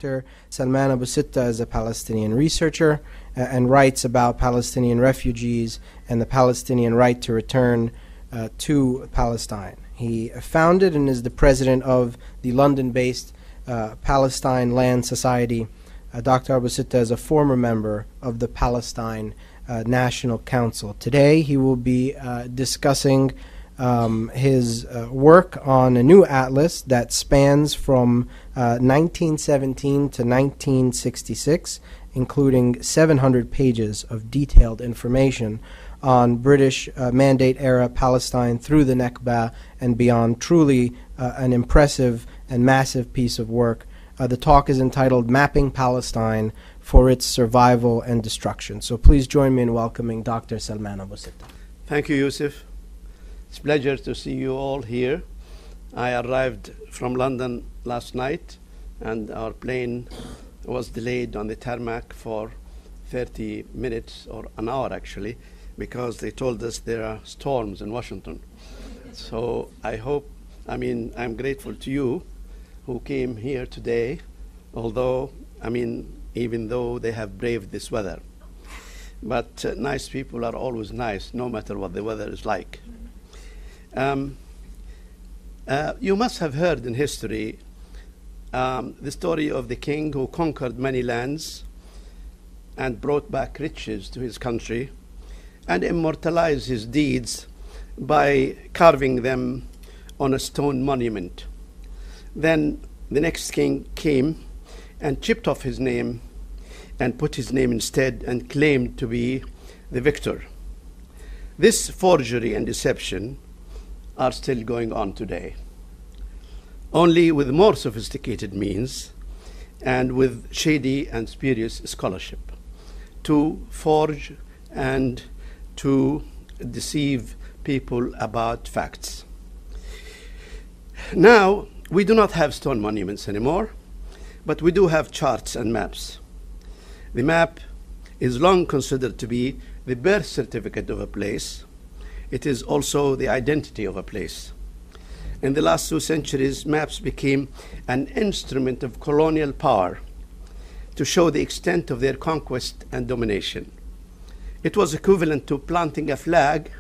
Dr. Salman Abu Sitta is a Palestinian researcher and writes about Palestinian refugees and the Palestinian right to return to Palestine. He founded and is the president of the London-based Palestine Land Society. Dr. Abu Sitta is a former member of the Palestine National Council. Today he will be discussing his work on a new atlas that spans from 1917 to 1966, including 700 pages of detailed information on British Mandate-era Palestine through the Nakba and beyond. Truly an impressive and massive piece of work. The talk is entitled Mapping Palestine for Its Survival and Destruction. So please join me in welcoming Dr. Salman Abu Sitta. Thank you, Yusuf. It's a pleasure to see you all here. I arrived from London last night, and our plane was delayed on the tarmac for 30 minutes, or an hour actually, because they told us there are storms in Washington. So I'm grateful to you who came here today, even though they have braved this weather. But nice people are always nice, no matter what the weather is like. You must have heard in history the story of the king who conquered many lands and brought back riches to his country and immortalized his deeds by carving them on a stone monument. Then the next king came and chipped off his name and put his name instead and claimed to be the victor. This forgery and deception are still going on today, only with more sophisticated means and with shady and spurious scholarship to forge and to deceive people about facts. Now, we do not have stone monuments anymore, but we do have charts and maps. The map is long considered to be the birth certificate of a place. It is also the identity of a place. In the last 2 centuries, maps became an instrument of colonial power to show the extent of their conquest and domination. It was equivalent to planting a flag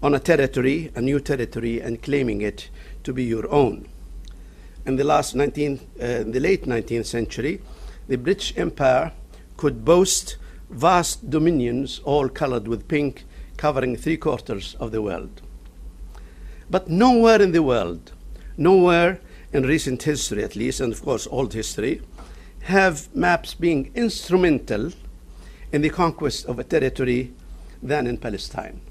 on a territory, a new territory, and claiming it to be your own. In the late 19th century, the British Empire could boast vast dominions, all colored with pink, covering 3/4 of the world. But nowhere in the world, nowhere in recent history at least, and of course old history, have maps being instrumental in the conquest of a territory than in Palestine.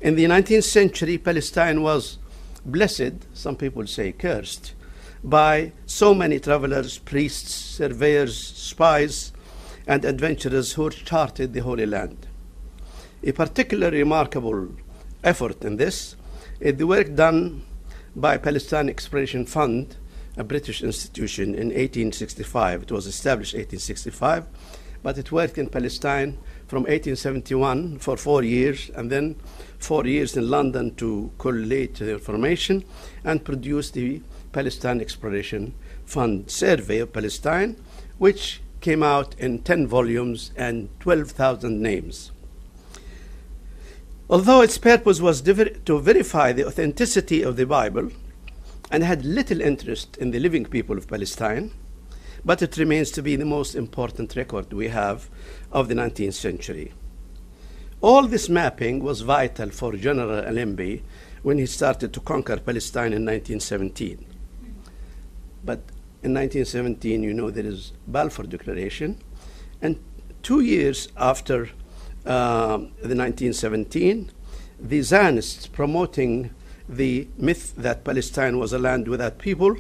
In the 19th century, Palestine was blessed, some people say cursed, by so many travelers, priests, surveyors, spies, and adventurers who charted the Holy Land. A particularly remarkable effort in this is the work done by Palestine Exploration Fund, a British institution, in 1865. It was established in 1865, but it worked in Palestine from 1871 for 4 years, and then 4 years in London to collate the information and produce the Palestine Exploration Fund Survey of Palestine, which came out in 10 volumes and 12,000 names. Although its purpose was to verify the authenticity of the Bible and had little interest in the living people of Palestine, but it remains to be the most important record we have of the 19th century. All this mapping was vital for General Allenby when he started to conquer Palestine in 1917. But in 1917, you know, there is Balfour Declaration, and 2 years after the 1917, the Zionists, promoting the myth that Palestine was a land without people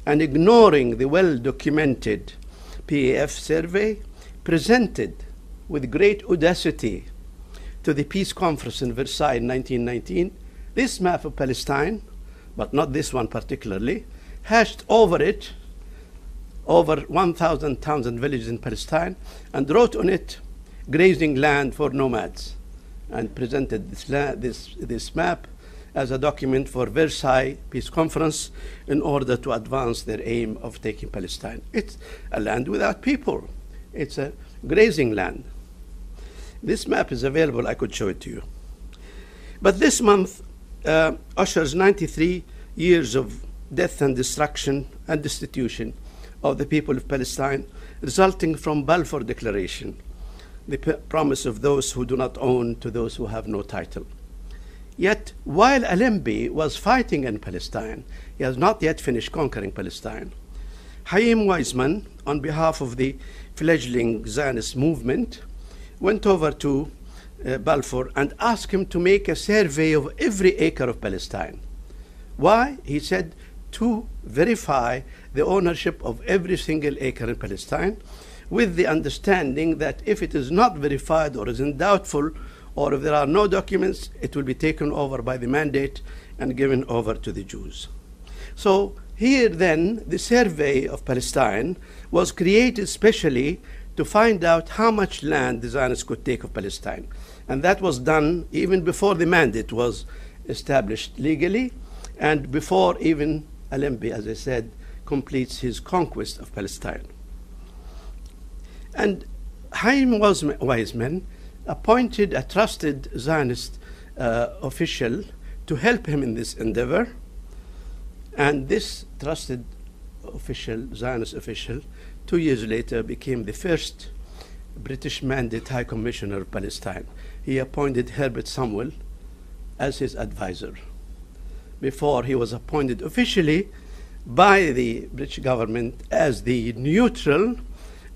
and ignoring the well-documented PAF survey, presented with great audacity to the peace conference in Versailles in 1919 this map of Palestine, but not this one particularly, hashed over it over 1,000 towns and villages in Palestine, and wrote on it grazing land for nomads, and presented this map as a document for Versailles Peace Conference in order to advance their aim of taking Palestine. It's a land without people. It's a grazing land. This map is available. I could show it to you. But this month ushers 93 years of death and destruction and destitution of the people of Palestine, resulting from Balfour Declaration, the promise of those who do not own to those who have no title. Yet, while Allenby was fighting in Palestine, he has not yet finished conquering Palestine. Chaim Weizmann, on behalf of the fledgling Zionist movement, went over to Balfour and asked him to make a survey of every acre of Palestine. Why? He said, to verify the ownership of every single acre in Palestine, with the understanding that if it is not verified or is in doubtful, or if there are no documents, it will be taken over by the mandate and given over to the Jews. So here then, the survey of Palestine was created specially to find out how much land the Zionists could take of Palestine. And that was done even before the mandate was established legally, and before even Allenby, as I said, completes his conquest of Palestine. And Chaim Weizmann appointed a trusted Zionist official to help him in this endeavor. And this trusted official, Zionist official, 2 years later became the first British Mandate High Commissioner of Palestine. He appointed Herbert Samuel as his advisor. Before he was appointed officially by the British government as the neutral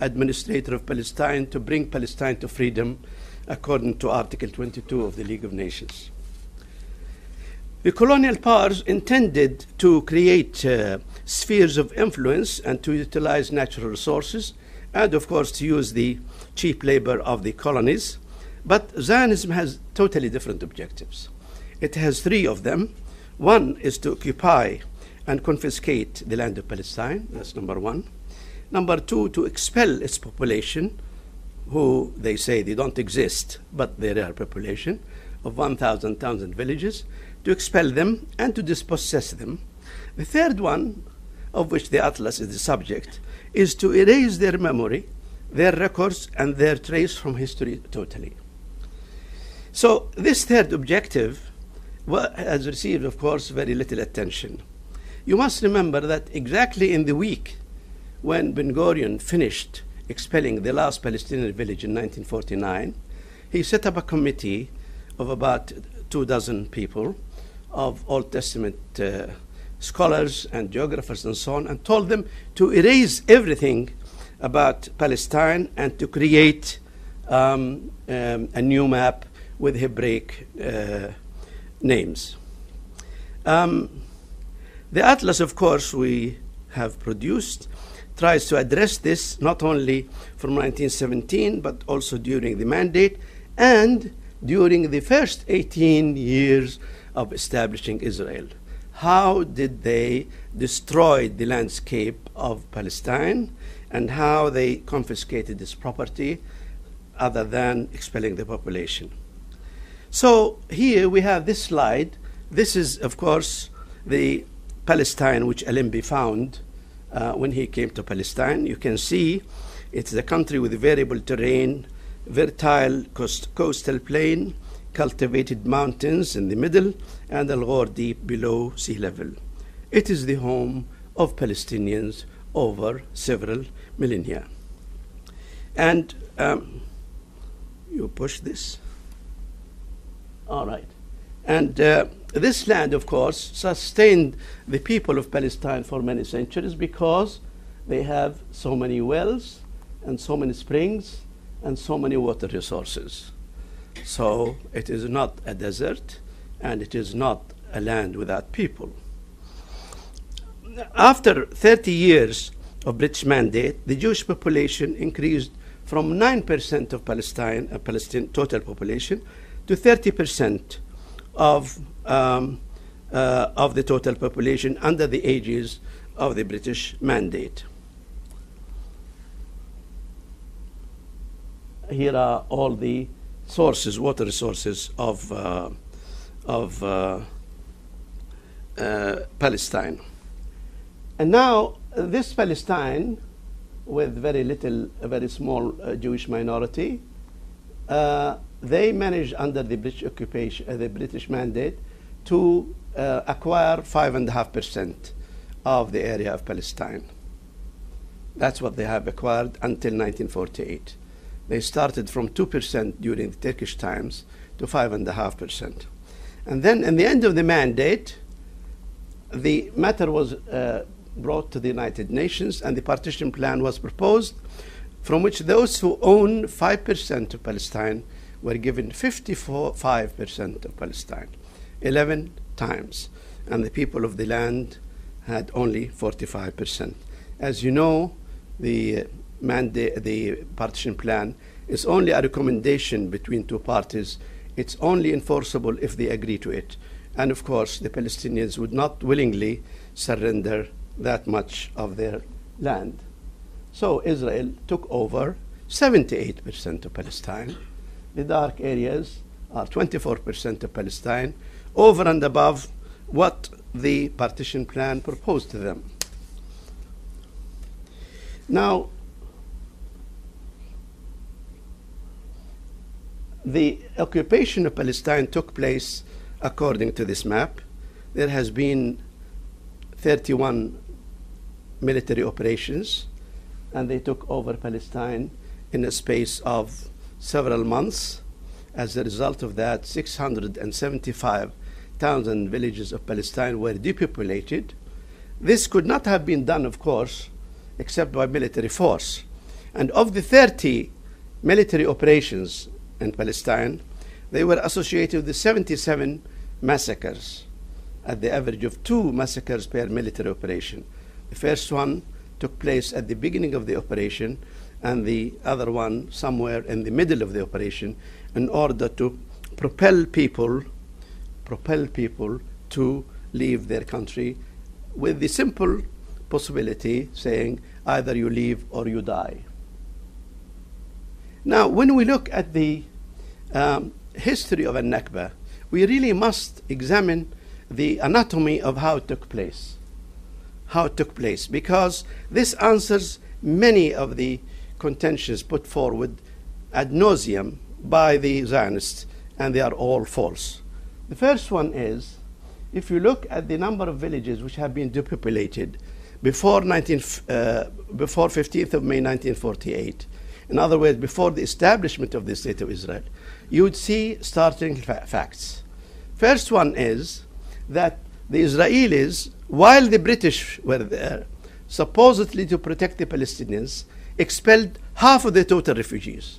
administrator of Palestine to bring Palestine to freedom according to Article 22 of the League of Nations. The colonial powers intended to create spheres of influence and to utilize natural resources and, of course, to use the cheap labor of the colonies. But Zionism has totally different objectives. It has three of them. One is to occupy and confiscate the land of Palestine. That's number one. Number two, to expel its population, who they say they don't exist, but there are a population of 1,000 towns and villages, to expel them and to dispossess them. The third one, of which the Atlas is the subject, is to erase their memory, their records, and their trace from history totally. So this third objective has received, of course, very little attention. You must remember that exactly in the week when Ben-Gurion finished expelling the last Palestinian village in 1949, he set up a committee of about 24 people of Old Testament scholars and geographers and so on, and told them to erase everything about Palestine and to create a new map with Hebraic names. The Atlas, of course, we have produced tries to address this not only from 1917 but also during the mandate and during the first 18 years of establishing Israel. How did they destroy the landscape of Palestine and how they confiscated this property other than expelling the population. So here we have this slide. This is, of course, the Palestine which Allenby found when he came to Palestine. You can see it's a country with variable terrain, fertile coastal plain, cultivated mountains in the middle, and Al Ghor deep below sea level. It is the home of Palestinians over several millennia. And you push this. All right. And this land, of course, sustained the people of Palestine for many centuries because they have so many wells and so many springs and so many water resources. So it is not a desert and it is not a land without people. After 30 years of British mandate, the Jewish population increased from 9% of Palestine total population to 30% of the total population under the aegis of the British mandate. Here are all the sources, water resources of Palestine. And now this Palestine, with very little, a very small Jewish minority, they managed under the British occupation, the British mandate, to acquire 5.5% of the area of Palestine. That's what they have acquired until 1948. They started from 2% during the Turkish times to 5.5%. And then in the end of the mandate, the matter was brought to the United Nations and the partition plan was proposed, from which those who own 5% of Palestine were given 55% of Palestine, 11 times. And the people of the land had only 45%. As you know, the partition plan is only a recommendation between two parties. It's only enforceable if they agree to it. And of course, the Palestinians would not willingly surrender that much of their land. So Israel took over 78% of Palestine. The dark areas are 24% of Palestine, over and above what the partition plan proposed to them. Now, the occupation of Palestine took place according to this map. There has been 31 military operations, and they took over Palestine in a space of several months. As a result of that, 675,000 villages of Palestine were depopulated. This could not have been done, of course, except by military force. And of the 30 military operations in Palestine, they were associated with the 77 massacres, at the average of 2 massacres per military operation. The first one took place at the beginning of the operation, and the other one somewhere in the middle of the operation, in order to propel people to leave their country, with the simple possibility saying either you leave or you die. Now, when we look at the history of al-Nakba, we really must examine the anatomy of how it took place. Because this answers many of the contentions put forward ad nauseum by the Zionists, and they are all false. The first one is, if you look at the number of villages which have been depopulated before 15th of May 1948, in other words, before the establishment of the State of Israel, you would see startling facts. First one is that the Israelis, while the British were there, supposedly to protect the Palestinians, expelled half of the total refugees.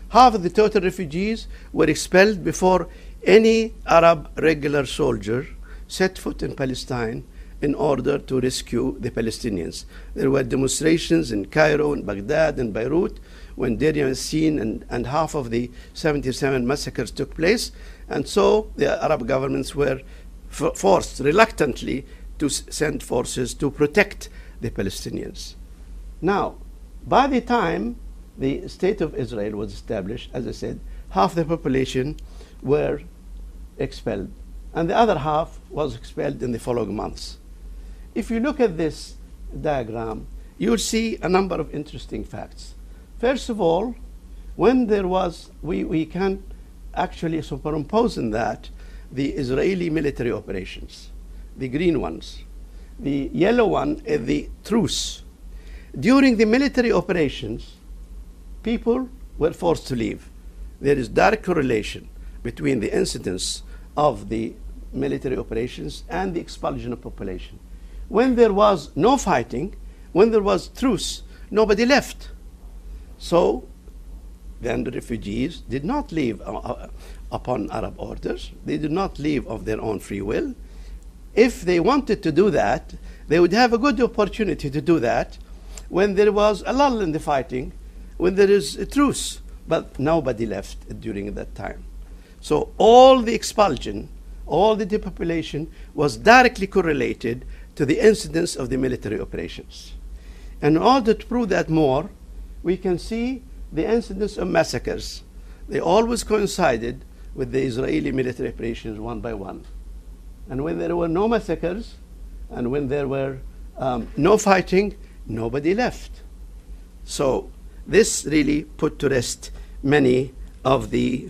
Half of the total refugees were expelled before any Arab regular soldier set foot in Palestine in order to rescue the Palestinians. There were demonstrations in Cairo, in Baghdad, and Beirut when Deir Yassin and half of the 77 massacres took place. And so the Arab governments were forced reluctantly to send forces to protect the Palestinians. Now, by the time the State of Israel was established, as I said, half the population were expelled, and the other half was expelled in the following months. If you look at this diagram, you'll see a number of interesting facts. First of all, when there was, we can actually superimpose in that the Israeli military operations, the green ones. The yellow one is the truce. During the military operations, people were forced to leave. There is direct correlation between the incidence of the military operations and the expulsion of population. When there was no fighting, when there was truce, nobody left. So then the refugees did not leave upon Arab orders. They did not leave of their own free will. If they wanted to do that, they would have a good opportunity to do that when there was a lull in the fighting, when there is a truce. But nobody left during that time. So all the expulsion, all the depopulation was directly correlated to the incidence of the military operations. And in order to prove that more, we can see the incidence of massacres. They always coincided with the Israeli military operations one by one. And when there were no massacres, and when there were no fighting, nobody left. So this really put to rest many of the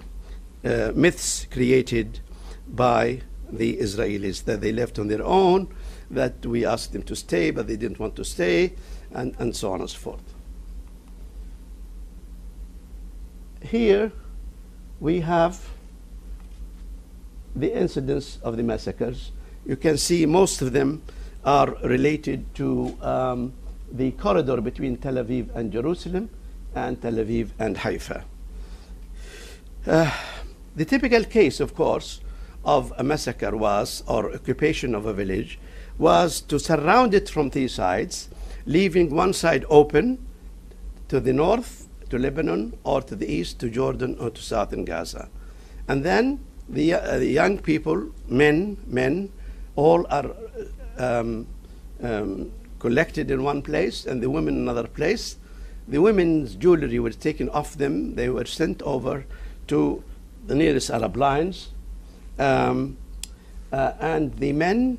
myths created by the Israelis, that they left on their own, that we asked them to stay, but they didn't want to stay, and so on and so forth. Here we have the incidents of the massacres. You can see most of them are related to the corridor between Tel Aviv and Jerusalem, and Tel Aviv and Haifa. The typical case, of course, of a massacre was, or occupation of a village, was to surround it from three sides, leaving one side open to the north, to Lebanon, or to the east, to Jordan, or to southern Gaza. And then the young people, men, all are collected in one place, and the women in another place. The women's jewelry was taken off them. They were sent over to the nearest Arab lines. And the men,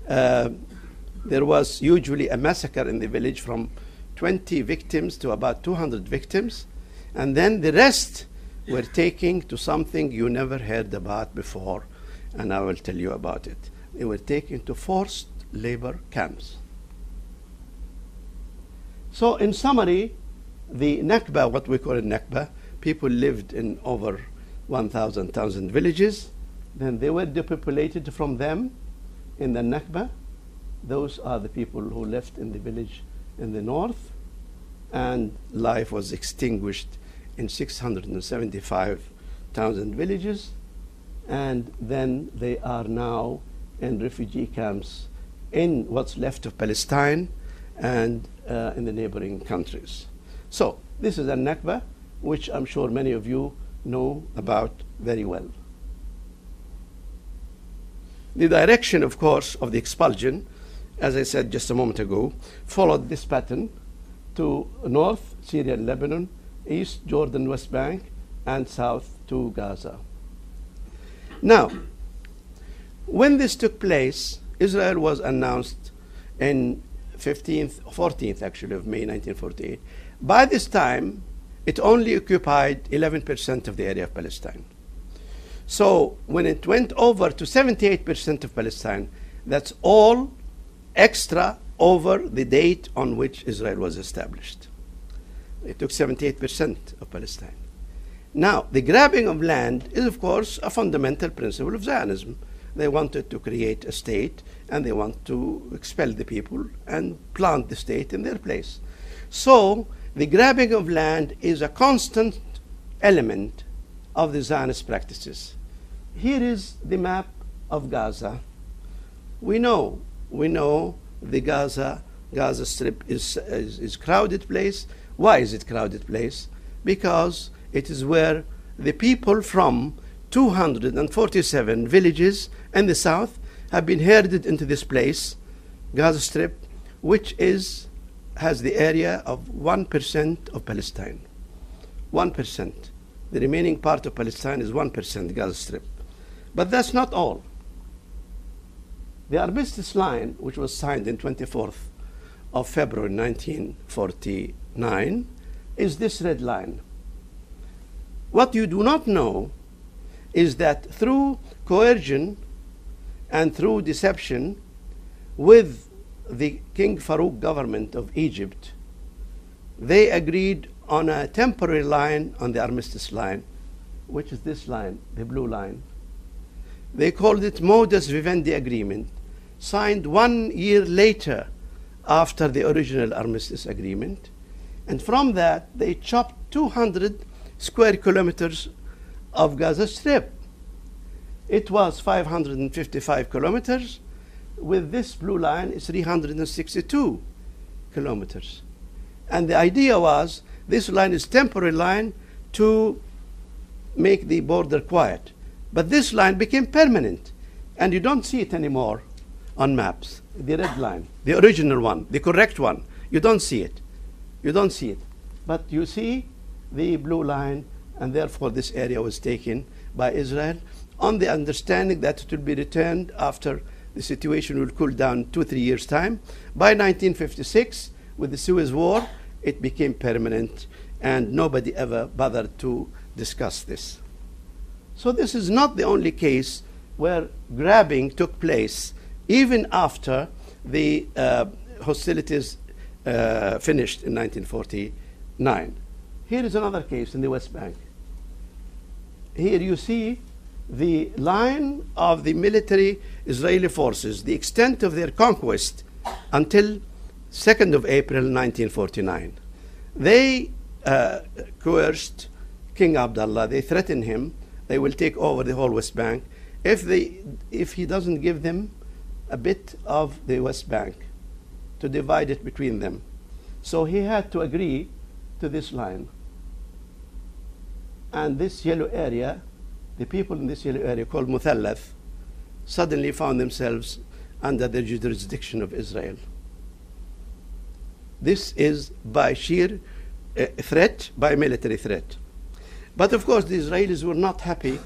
there was usually a massacre in the village from 20 victims to about 200 victims. And then the rest were taken to something you never heard about before, and I will tell you about it. They were taken to forced labor camps. So in summary, the Nakba, what we call a Nakba, people lived in over 1,000 villages. Then they were depopulated from them in the Nakba. Those are the people who left in the village in the north, and life was extinguished in 675,000 villages, and then they are now in refugee camps in what's left of Palestine and in the neighboring countries. So this is a Nakba, which I'm sure many of you know about very well. The direction, of course, of the expulsion, as I said just a moment ago, followed this pattern to north, Syria and Lebanon, east, Jordan, West Bank, and south to Gaza. Now, when this took place, Israel was announced in 14th actually of May 1948. By this time, it only occupied 11% of the area of Palestine. So when it went over to 78% of Palestine, that's all extra over the date on which Israel was established. It took 78% of Palestine. Now, the grabbing of land is, of course, a fundamental principle of Zionism. They wanted to create a state, and they want to expel the people and plant the state in their place. So the grabbing of land is a constant element of the Zionist practices. Here is the map of Gaza. We know the Gaza Strip is crowded place. Why is it crowded place? Because it is where the people from 247 villages in the south have been herded into this place, Gaza Strip, which has the area of 1% of Palestine. 1%. The remaining part of Palestine is 1% Gaza Strip. But that's not all. The armistice line, which was signed on 24th of February 1949, is this red line. What you do not know is that through coercion and through deception with the King Farouk government of Egypt, they agreed on a temporary line on the armistice line, which is this line, the blue line. They called it Modus Vivendi Agreement, signed 1 year later after the original armistice agreement. And from that, they chopped 200 square kilometers of Gaza Strip. It was 555 kilometers. With this blue line, it's 362 kilometers. And the idea was this line is temporary line to make the border quiet. But this line became permanent, and you don't see it anymore on maps. The red line, the original one, the correct one, you don't see it. You don't see it. But you see the blue line, and therefore this area was taken by Israel on the understanding that it will be returned after the situation will cool down 2-3 years' time. By 1956, with the Suez War, it became permanent, and nobody ever bothered to discuss this. So this is not the only case where grabbing took place even after the hostilities finished in 1949. Here is another case in the West Bank. Here you see the line of the military Israeli forces, the extent of their conquest until 2nd of April 1949. They coerced King Abdullah. They threatened him. They will take over the whole West Bank if he doesn't give them a bit of the West Bank to divide it between them. So he had to agree to this line. And this yellow area, the people in this yellow area called Muthallath, suddenly found themselves under the jurisdiction of Israel. This is by sheer threat, by military threat. But of course the Israelis were not happy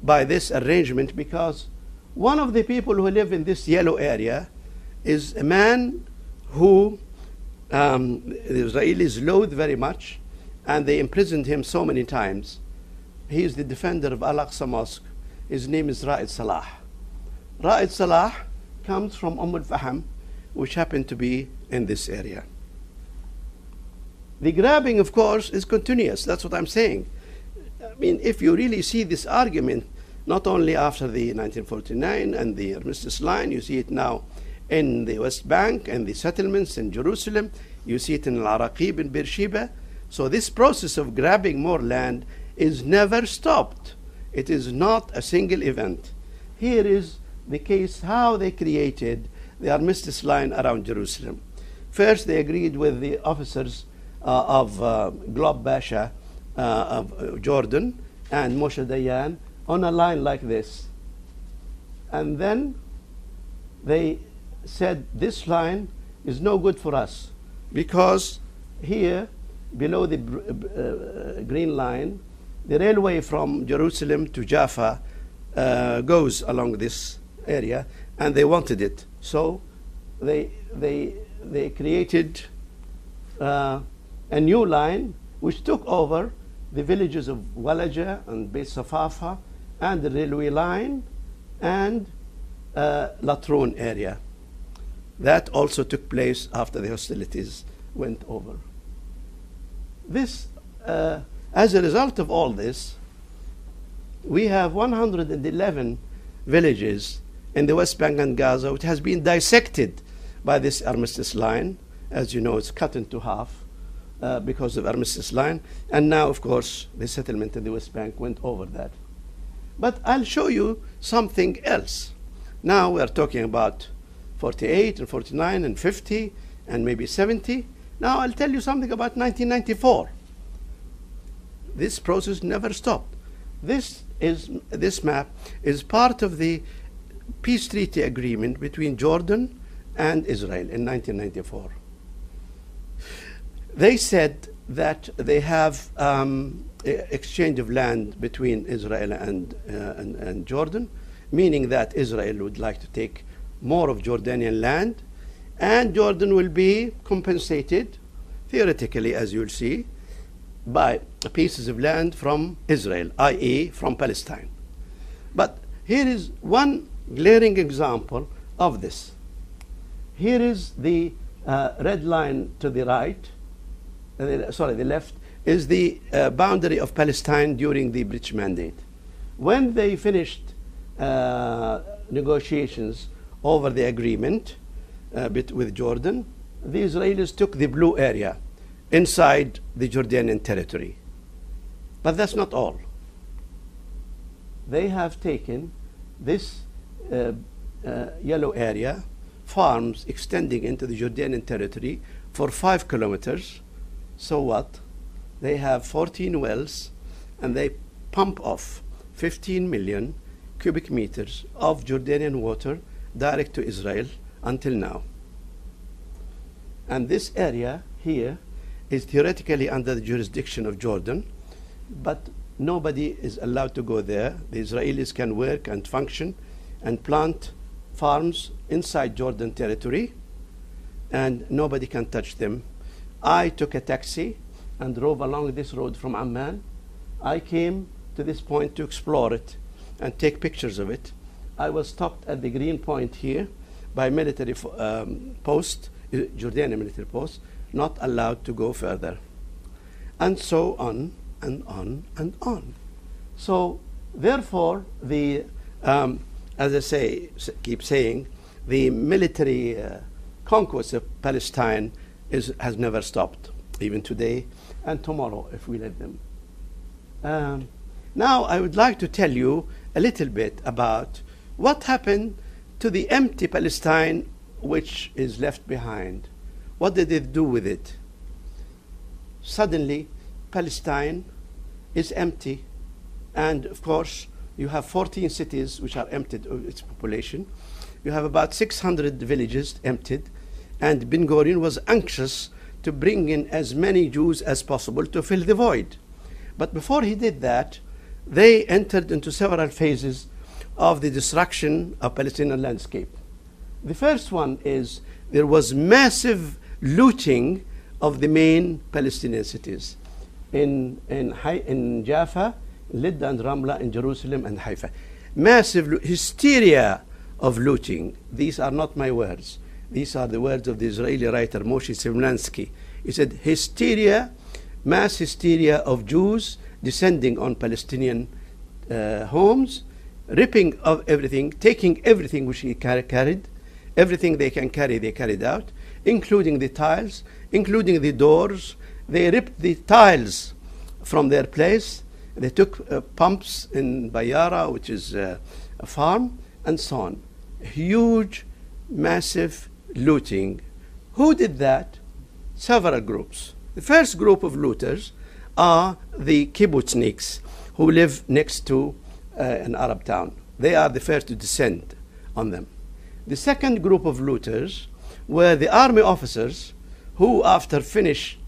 by this arrangement, because one of the people who live in this yellow area is a man who the Israelis loathe very much, and they imprisoned him so many times. He is the defender of Al-Aqsa Mosque. His name is Ra'id Salah. Ra'id Salah comes from al-Faham, which happened to be in this area. The grabbing, of course, is continuous. That's what I'm saying. I mean, if you really see this argument, not only after the 1949 and the armistice line, you see it now in the West Bank and the settlements in Jerusalem, you see it in Al-Araqib in Beersheba. So this process of grabbing more land is never stopped. It is not a single event. Here is the case how they created the armistice line around Jerusalem. First, they agreed with the officers of Glob Basha of Jordan and Moshe Dayan on a line like this. And then they said, this line is no good for us, because here below the green line, the railway from Jerusalem to Jaffa goes along this area, and they wanted it. So they created a new line which took over the villages of Walaja and Beit Safafa and the railway line and Latrun area. That also took place after the hostilities went over. This, as a result of all this, we have 111 villages in the West Bank and Gaza, which has been dissected by this armistice line. As you know, it's cut into half because of armistice line. And now, of course, the settlement in the West Bank went over that. But I'll show you something else. Now we're talking about 48 and 49 and 50 and maybe 70. Now I'll tell you something about 1994. This process never stopped. This map is part of the peace treaty agreement between Jordan and Israel in 1994. They said that they have exchange of land between Israel and Jordan, meaning that Israel would like to take more of Jordanian land, and Jordan will be compensated, theoretically, as you'll see, by pieces of land from Israel, i.e. from Palestine. But here is one glaring example of this. Here is the red line to the right, the left, is the boundary of Palestine during the British Mandate. When they finished negotiations over the agreement with Jordan, the Israelis took the blue area inside the Jordanian territory. But that's not all. They have taken this yellow area, farms extending into the Jordanian territory for 5 kilometers. So what? They have 14 wells, and they pump off 15 million cubic meters of Jordanian water direct to Israel until now. And this area here is theoretically under the jurisdiction of Jordan, but nobody is allowed to go there. The Israelis can work and function and plant farms inside Jordan territory, and nobody can touch them. I took a taxi and drove along this road from Amman. I came to this point to explore it and take pictures of it. I was stopped at the green point here by military post, Jordanian military post, not allowed to go further. And so on and on and on. So therefore, the as I keep saying, the military conquest of Palestine has never stopped, even today and tomorrow, if we let them. Now I would like to tell you a little bit about what happened to the empty Palestine which is left behind. What did they do with it? Suddenly, Palestine is empty, and of course, you have 14 cities which are emptied of its population. You have about 600 villages emptied, and Ben Gurion was anxious to bring in as many Jews as possible to fill the void. But before he did that, they entered into several phases of the destruction of Palestinian landscape. The first one is there was massive looting of the main Palestinian cities in Jaffa, Lydda and Ramla, in Jerusalem and Haifa. Massive hysteria of looting. These are not my words. These are the words of the Israeli writer Moshe Simlansky. He said, hysteria, mass hysteria of Jews descending on Palestinian homes, ripping of everything, taking everything which he carried, everything they can carry, they carried out, including the tiles, including the doors. They ripped the tiles from their place. They took pumps in Bayara, which is a farm, and so on. Huge, massive looting. Who did that? Several groups. The first group of looters are the kibbutzniks, who live next to an Arab town. They are the first to descend on them. The second group of looters were the army officers who, after finished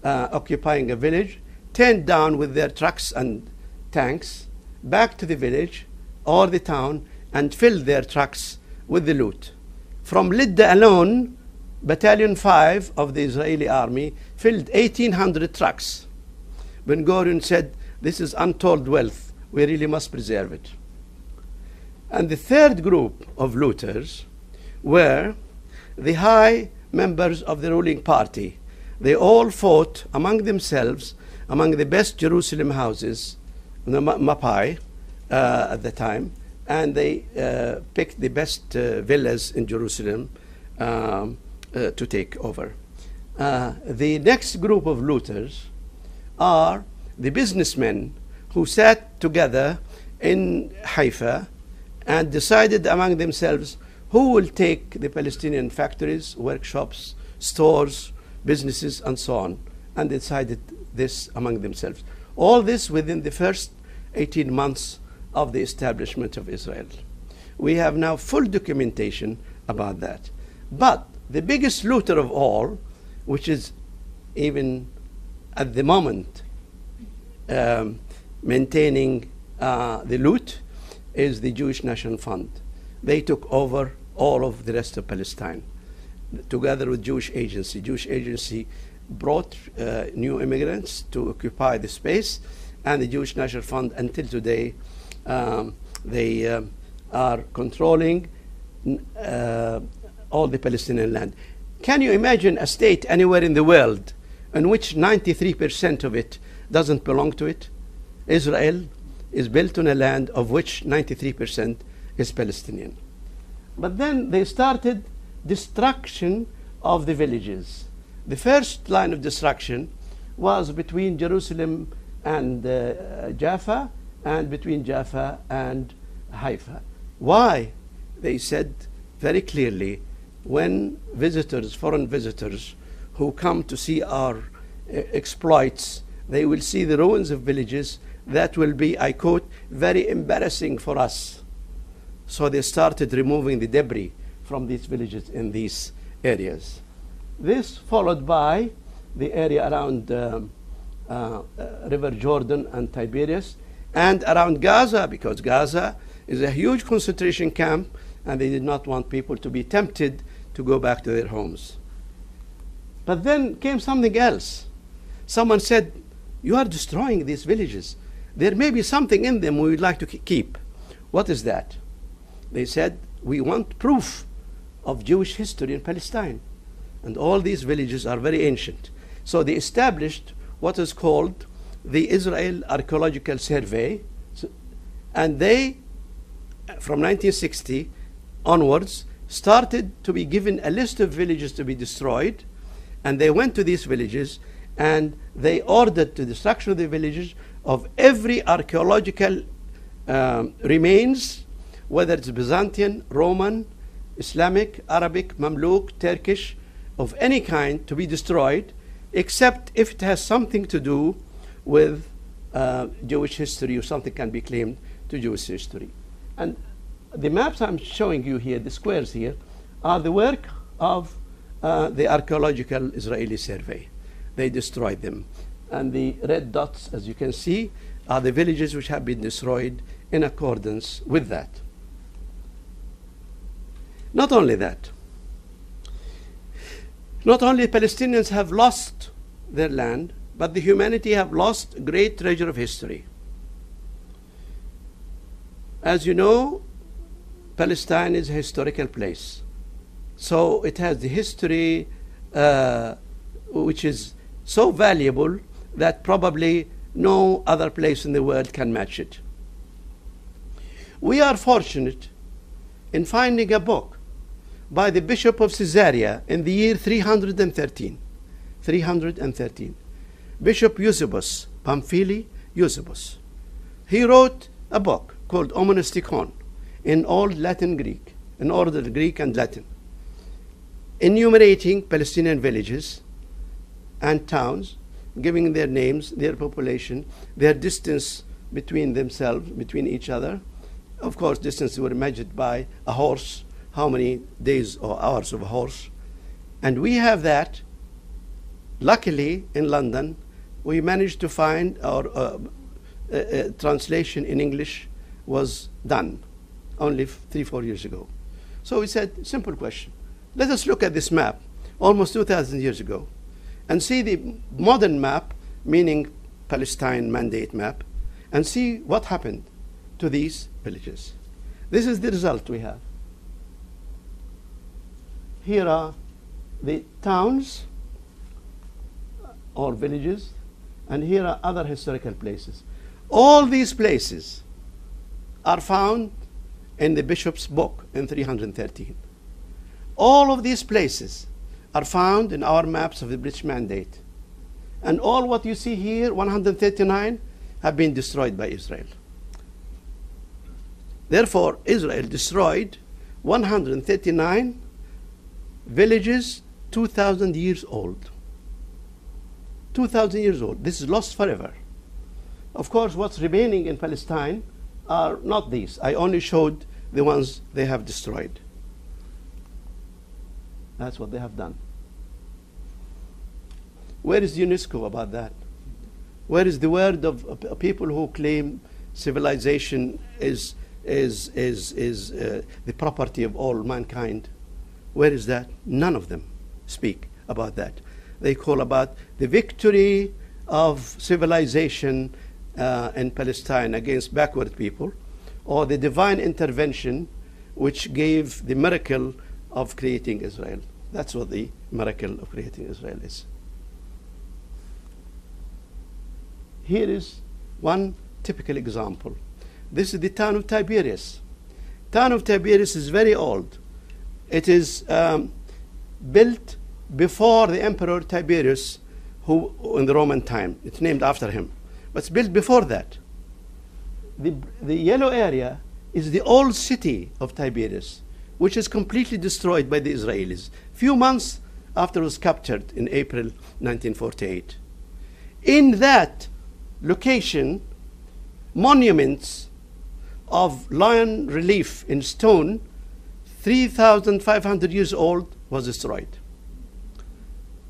occupying a village, turned down with their trucks and tanks back to the village or the town and filled their trucks with the loot. From Lydda alone, Battalion 5 of the Israeli army filled 1,800 trucks. Ben Gurion said, this is untold wealth. We really must preserve it. And the third group of looters were the high members of the ruling party. They all fought among themselves, among the best Jerusalem houses, the Mapai at the time, and they picked the best villas in Jerusalem to take over. The next group of looters are the businessmen who sat together in Haifa and decided among themselves who will take the Palestinian factories, workshops, stores, businesses, and so on, and decided this among themselves. All this within the first 18 months of the establishment of Israel. We have now full documentation about that. But the biggest looter of all, which is even at the moment maintaining the loot, is the Jewish National Fund. They took over all of the rest of Palestine, together with Jewish Agency. Jewish Agency brought new immigrants to occupy the space, and the Jewish National Fund, until today, they are controlling all the Palestinian land. Can you imagine a state anywhere in the world in which 93% of it doesn't belong to it? Israel is built on a land of which 93% is Palestinian. But then they started destruction of the villages. The first line of destruction was between Jerusalem and Jaffa, and between Jaffa and Haifa. Why? They said very clearly, when visitors, foreign visitors, who come to see our exploits, they will see the ruins of villages that will be, I quote, very embarrassing for us. So they started removing the debris from these villages in these areas. This followed by the area around River Jordan and Tiberias, and around Gaza, because Gaza is a huge concentration camp, and they did not want people to be tempted to go back to their homes. But then came something else. Someone said, you are destroying these villages. There may be something in them we would like to keep. What is that? They said, we want proof of Jewish history in Palestine. And all these villages are very ancient. So they established what is called the Israel Archaeological Survey. And they, from 1960 onwards, started to be given a list of villages to be destroyed. And they went to these villages and they ordered the destruction of the villages of every archaeological remains, whether it's Byzantine, Roman, Islamic, Arabic, Mamluk, Turkish, of any kind, to be destroyed, except if it has something to do with Jewish history or something can be claimed to Jewish history. And the maps I'm showing you here, the squares here, are the work of the Archaeological Israeli Survey. They destroyed them. And the red dots, as you can see, are the villages which have been destroyed in accordance with that. Not only that, not only Palestinians have lost their land, but the humanity have lost a great treasure of history. As you know, Palestine is a historical place. So it has the history which is so valuable that probably no other place in the world can match it. We are fortunate in finding a book by the Bishop of Caesarea in the year 313. 313. Bishop Eusebius, Pamphili Eusebius. He wrote a book called Omonostikon in Old Latin Greek, in order Greek and Latin, enumerating Palestinian villages and towns, giving their names, their population, their distance between themselves, between each other. Of course, distances were measured by a horse, how many days or hours of a horse. And we have that. Luckily, in London, we managed to find our translation in English was done only 3-4 years ago. So we said, simple question. Let us look at this map, almost 2,000 years ago, and see the modern map, meaning Palestine Mandate map, and see what happened to these villages. This is the result we have. Here are the towns or villages, and here are other historical places. All these places are found in the bishop's book in 313. All of these places are found in our maps of the British Mandate. And all what you see here, 139, have been destroyed by Israel. Therefore, Israel destroyed 139 villages 2,000 years old. 2,000 years old. This is lost forever. Of course, what's remaining in Palestine are not these. I only showed the ones they have destroyed. That's what they have done. Where is UNESCO about that? Where is the word of people who claim civilization is the property of all mankind? Where is that? None of them speak about that. They call about the victory of civilization in Palestine against backward people, or the divine intervention which gave the miracle of creating Israel. That's what the miracle of creating Israel is. Here is one typical example. This is the town of Tiberias. Town of Tiberias is very old. It is built before the Emperor Tiberius, who in the Roman time. It's named after him. But it's built before that. The yellow area is the old city of Tiberias, which is completely destroyed by the Israelis, few months after it was captured in April 1948. In that location, monuments of lion relief in stone, 3,500 years old, was destroyed.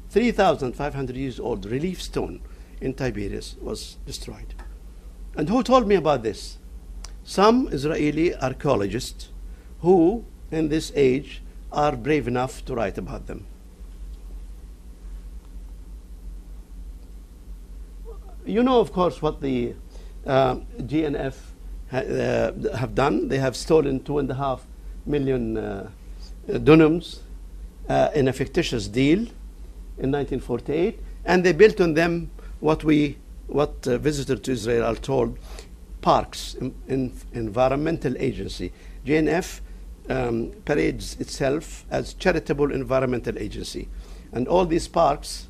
3,500 years old relief stone. in Tiberias was destroyed. And who told me about this? Some Israeli archaeologists who, in this age, are brave enough to write about them. You know, of course, what the GNF have done. They have stolen 2.5 million dunams in a fictitious deal in 1948, and they built on them what visitors to Israel are told parks, in environmental agency. GNF parades itself as charitable environmental agency, and all these parks,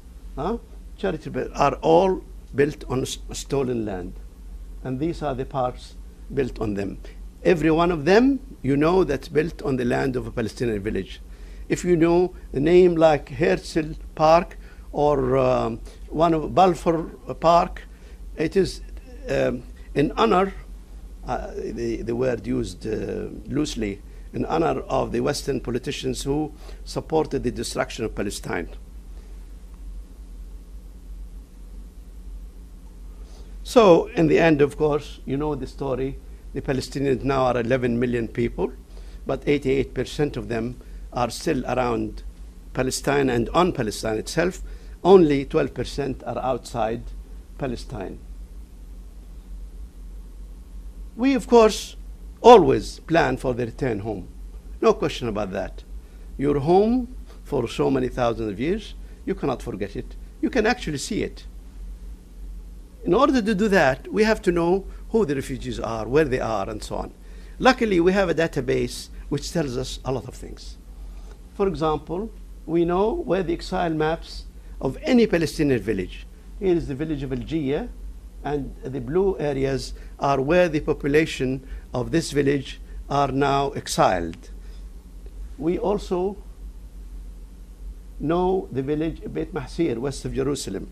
charitable, are all built on stolen land, and these are the parks built on them. Every one of them, you know, that's built on the land of a Palestinian village. If you know the name like Herzl Park or one of Balfour Park, it is in honor, the word used loosely, in honor of the Western politicians who supported the destruction of Palestine. So, in the end, of course, you know the story. The Palestinians now are 11 million people, but 88% of them are still around Palestine and on Palestine itself. Only 12% are outside Palestine. We, of course, always plan for the return home. No question about that. Your home for so many thousands of years, you cannot forget it. You can actually see it. In order to do that, we have to know who the refugees are, where they are, and so on. Luckily, we have a database which tells us a lot of things. For example, we know where the exile maps of any Palestinian village. Here is the village of Al-Jiyya, and the blue areas are where the population of this village are now exiled. We also know the village Beit Mahsir, west of Jerusalem,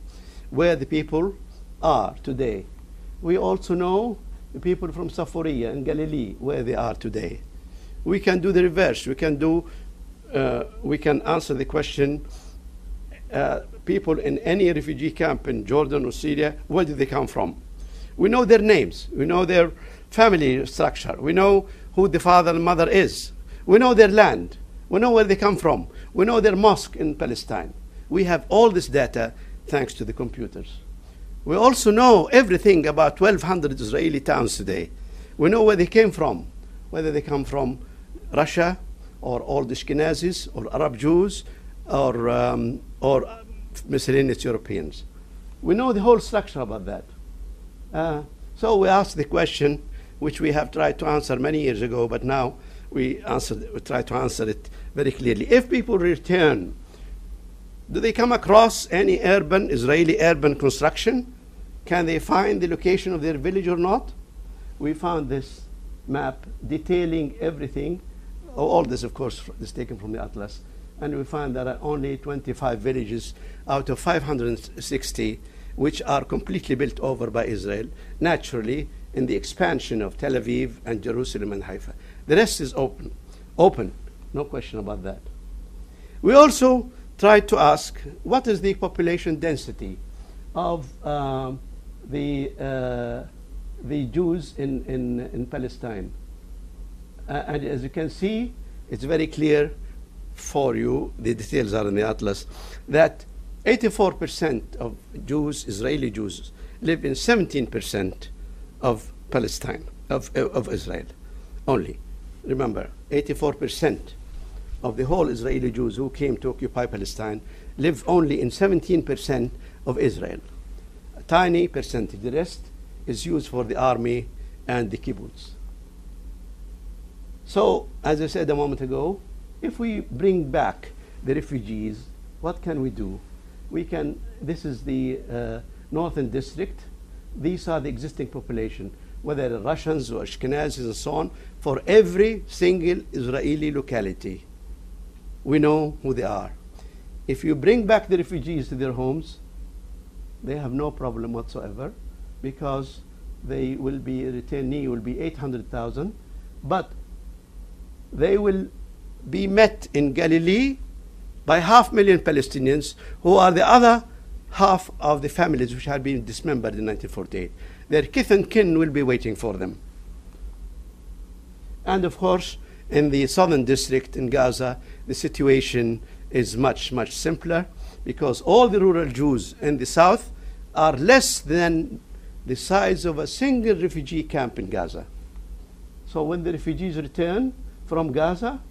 where the people are today. We also know the people from Safaria and Galilee, where they are today. We can do the reverse. We can answer the question, people in any refugee camp in Jordan or Syria, where do they come from? We know their names. We know their family structure. We know who the father and mother is. We know their land. We know where they come from. We know their mosque in Palestine. We have all this data thanks to the computers. We also know everything about 1,200 Israeli towns today. We know where they came from, whether they come from Russia or old Ashkenazis or Arab Jews or miscellaneous Europeans. We know the whole structure about that. So we asked the question, which we have tried to answer many years ago, but now we try to answer it very clearly. If people return, do they come across any Israeli urban construction? Can they find the location of their village or not? We found this map detailing everything. All this, of course, is taken from the atlas. And we find there are only 25 villages out of 560 which are completely built over by Israel, naturally, in the expansion of Tel Aviv and Jerusalem and Haifa. The rest is open, no question about that. We also tried to ask, what is the population density of the Jews in Palestine? And as you can see, it's very clear for you, the details are in the atlas, that 84% of Jews, Israeli Jews, live in 17% of Palestine, of Israel only. Remember, 84% of the whole Israeli Jews who came to occupy Palestine live only in 17% of Israel. A tiny percentage. The rest is used for the army and the kibbutz. So, as I said a moment ago, if we bring back the refugees, what can we do? This is the northern district. These are the existing population, whether Russians or Ashkenazis and so on, for every single Israeli locality. We know who they are. If you bring back the refugees to their homes, they have no problem whatsoever, because they will be, returnee will be 800,000, but they will be met in Galilee by 500,000 Palestinians, who are the other half of the families which had been dismembered in 1948. Their kith and kin will be waiting for them. And of course, in the southern district in Gaza, the situation is much, much simpler, because all the rural Jews in the south are less than the size of a single refugee camp in Gaza. So when the refugees return from Gaza,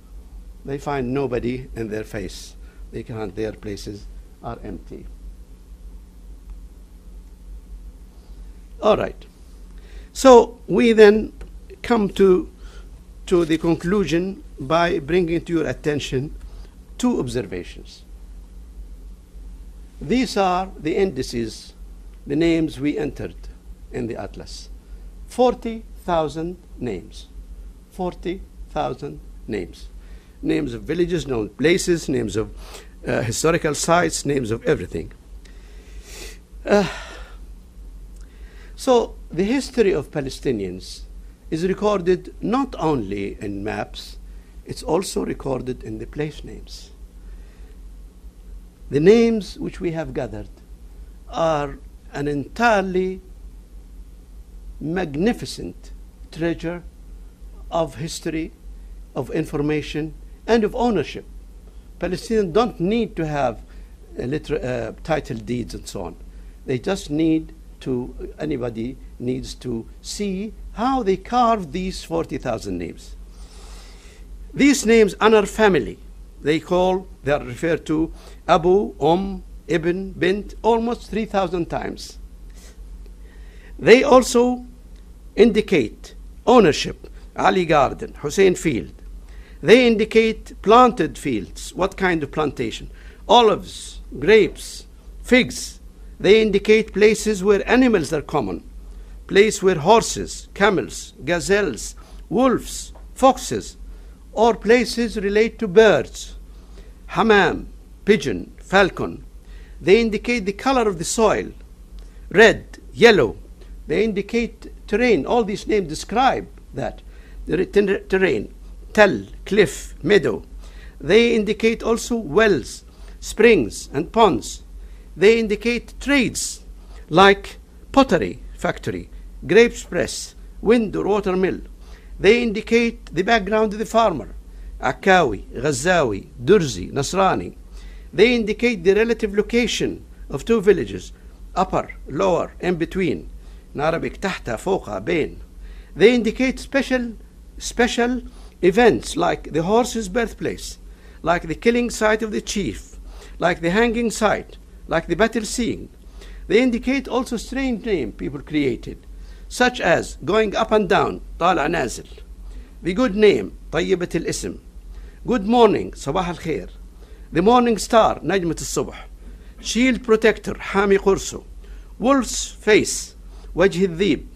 they find nobody in their face. They can't, their places are empty. All right. So we then come to the conclusion by bringing to your attention two observations. These are the indices, the names we entered in the atlas. 40,000 names. 40,000 names. Names of villages, known places, names of historical sites, names of everything. So the history of Palestinians is recorded not only in maps, it's also recorded in the place names. The names which we have gathered are an entirely magnificent treasure of history, of information, and of ownership. Palestinians don't need to have title deeds and so on. They just need to, anybody needs to see how they carved these 40,000 names. These names honor family. They are referred to Abu, Ibn, Bint, almost 3,000 times. They also indicate ownership, Ali Garden, Hussein Field. They indicate planted fields, what kind of plantation, olives, grapes, figs. They indicate places where animals are common, place where horses, camels, gazelles, wolves, foxes, or places relate to birds, hammam, pigeon, falcon. They indicate the color of the soil, red, yellow. They indicate terrain. All these names describe that. The terrain, tell, cliff, meadow. They indicate also wells, springs, and ponds. They indicate trades like pottery factory, grapes press, wind or water mill. They indicate the background of the farmer, Akkawi, Ghazawi, Durzi, Nasrani. They indicate the relative location of two villages, upper, lower, in between. In Arabic, tahta, fawqa, bain. They indicate special events like the horse's birthplace, like the killing site of the chief, like the hanging site, like the battle scene. They indicate also strange names people created, such as going up and down, طالع نازل. The good name, طيبة الاسم. Good morning, صباح الخير. The morning star, نجمة الصبح. Shield protector, حامي قرصه. Wolf's face, وجه الذيب.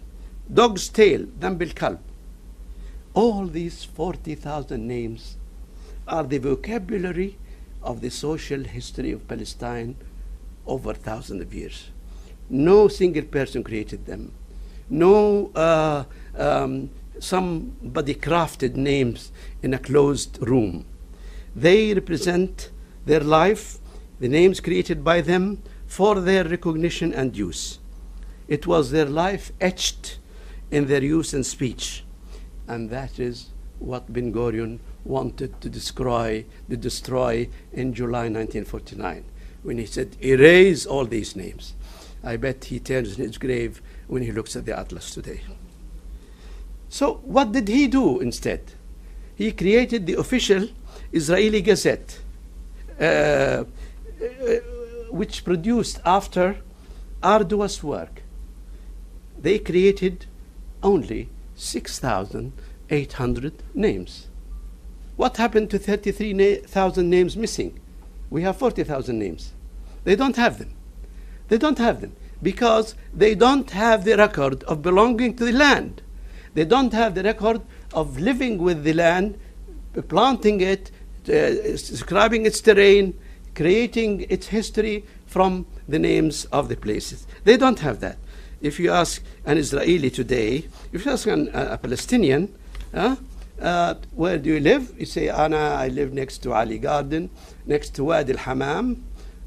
Dog's tail, ذنب الكلب. All these 40,000 names are the vocabulary of the social history of Palestine over thousands of years. No single person created them. No somebody crafted names in a closed room. They represent their life, the names created by them for their recognition and use. It was their life etched in their use and speech. And that is what Ben Gurion wanted to destroy in July 1949, when he said, erase all these names. I bet he turns in his grave when he looks at the atlas today. So what did he do instead? He created the official Israeli Gazette, which produced after arduous work. They created only 6,800 names. What happened to 33,000 names missing? We have 40,000 names. They don't have them. They don't have them because they don't have the record of belonging to the land. They don't have the record of living with the land, planting it, describing its terrain, creating its history from the names of the places. They don't have that. If you ask an Israeli today, if you ask a Palestinian, where do you live? You say, I live next to Ali Garden, next to Wadi al-Hammam,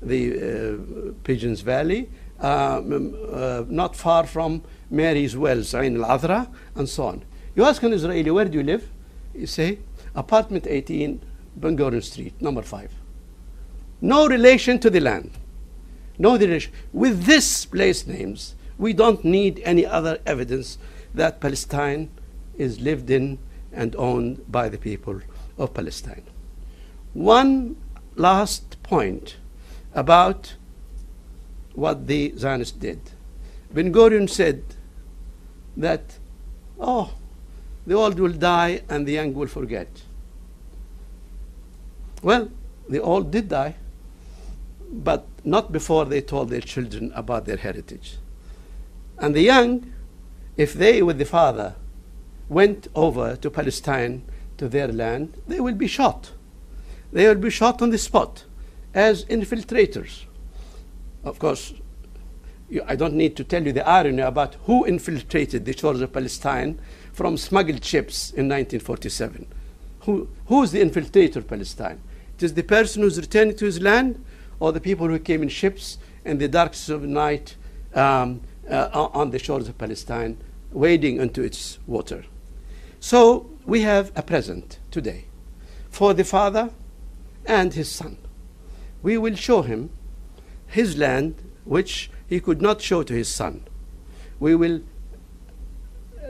the Pigeons Valley, not far from Mary's Wells, Ain al-Adhra, and so on. You ask an Israeli, where do you live? You say, apartment 18, Ben Gurion Street, number 5. No relation to the land. No relation. With this place names, we don't need any other evidence that Palestine is lived in and owned by the people of Palestine. One last point about what the Zionists did. Ben Gurion said that, oh, the old will die and the young will forget. Well, the old did die, but not before they told their children about their heritage. And the young, if they with the father went over to Palestine, to their land, they will be shot. They will be shot on the spot as infiltrators. Of course, I don't need to tell you the irony about who infiltrated the shores of Palestine from smuggled ships in 1947. Who's the infiltrator of Palestine? It is the person who's returning to his land, or the people who came in ships in the darkness of the night on the shores of Palestine, wading into its water. So we have a present today for the father and his son. We will show him his land, which he could not show to his son. We will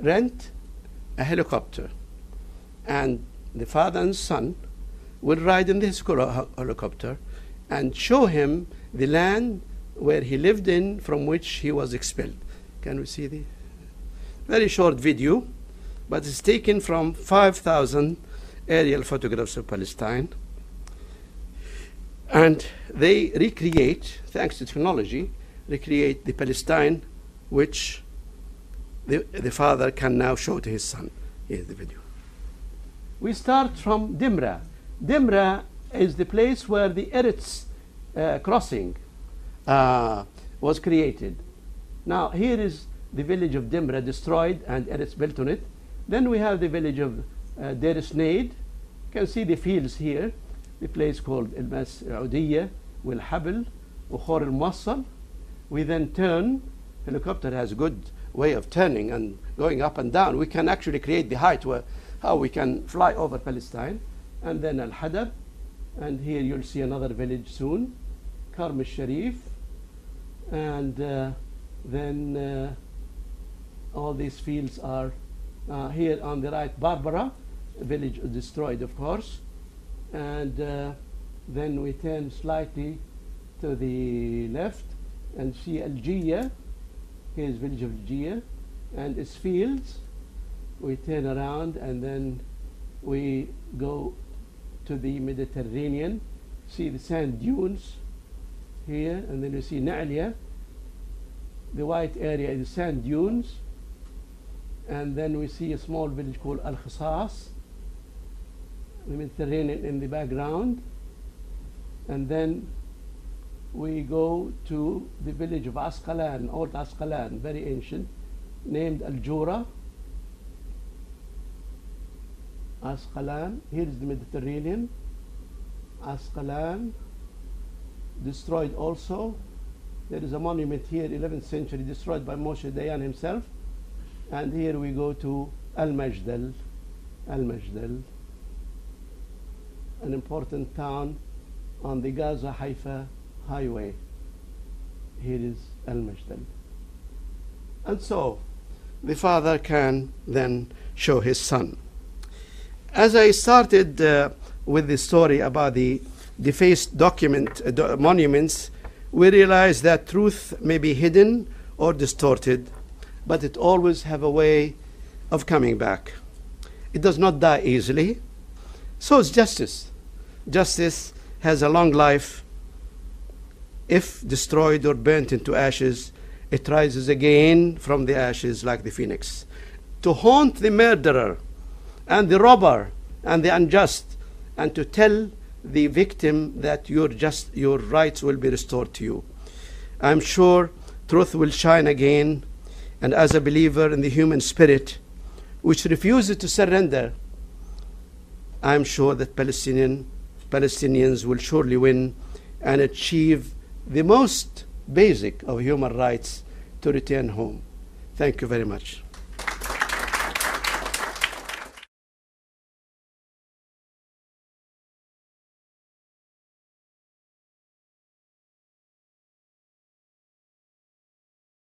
rent a helicopter, and the father and son will ride in this helicopter and show him the land where he lived in, from which he was expelled. Can we see the very short video, but it's taken from 5,000 aerial photographs of Palestine. And they recreate, thanks to technology, recreate the Palestine which the father can now show to his son. Here's the video. We start from Dimra. Dimra is the place where the Eretz crossing was created. Now here is the village of Dimra destroyed and Eretz built on it. Then we have the village of Deir Sneid. You can see the fields here. The place called El-Mas'udiyya, Wal-Habl, Ukhor al-Muwassal. We then turn. Helicopter has a good way of turning and going up and down. We can actually create the height where how we can fly over Palestine. And then Al-Hadab. And here you'll see another village soon, Karm al-Sharif. And then all these fields are here on the right. Barbara, a village destroyed, of course. And then we turn slightly to the left and see Al-Jiyya. Here's village of Al-Jiyya and its fields. We turn around and then we go to the Mediterranean, see the sand dunes here, and then we see Na'liya. The white area is sand dunes, and then we see a small village called Al-Khasas, the Mediterranean in the background, and then we go to the village of Asqalan, old Asqalan, very ancient, named Al-Jura. Asqalan, here is the Mediterranean. Asqalan, destroyed also. There is a monument here, 11th century, destroyed by Moshe Dayan himself. And here we go to Al-Majdal. Al-Majdal, an important town on the Gaza-Haifa highway. Here is Al-Majdal. And so the father can then show his son. As I started with the story about the defaced monuments, we realize that truth may be hidden or distorted, but it always have a way of coming back. It does not die easily. So is justice. Justice has a long life. If destroyed or burnt into ashes, it rises again from the ashes like the phoenix, to haunt the murderer and the robber and the unjust, and to tell the victim that your rights will be restored to you. I'm sure truth will shine again, and as a believer in the human spirit, which refuses to surrender, I'm sure that Palestinians will surely win and achieve the most basic of human rights to return home. Thank you very much.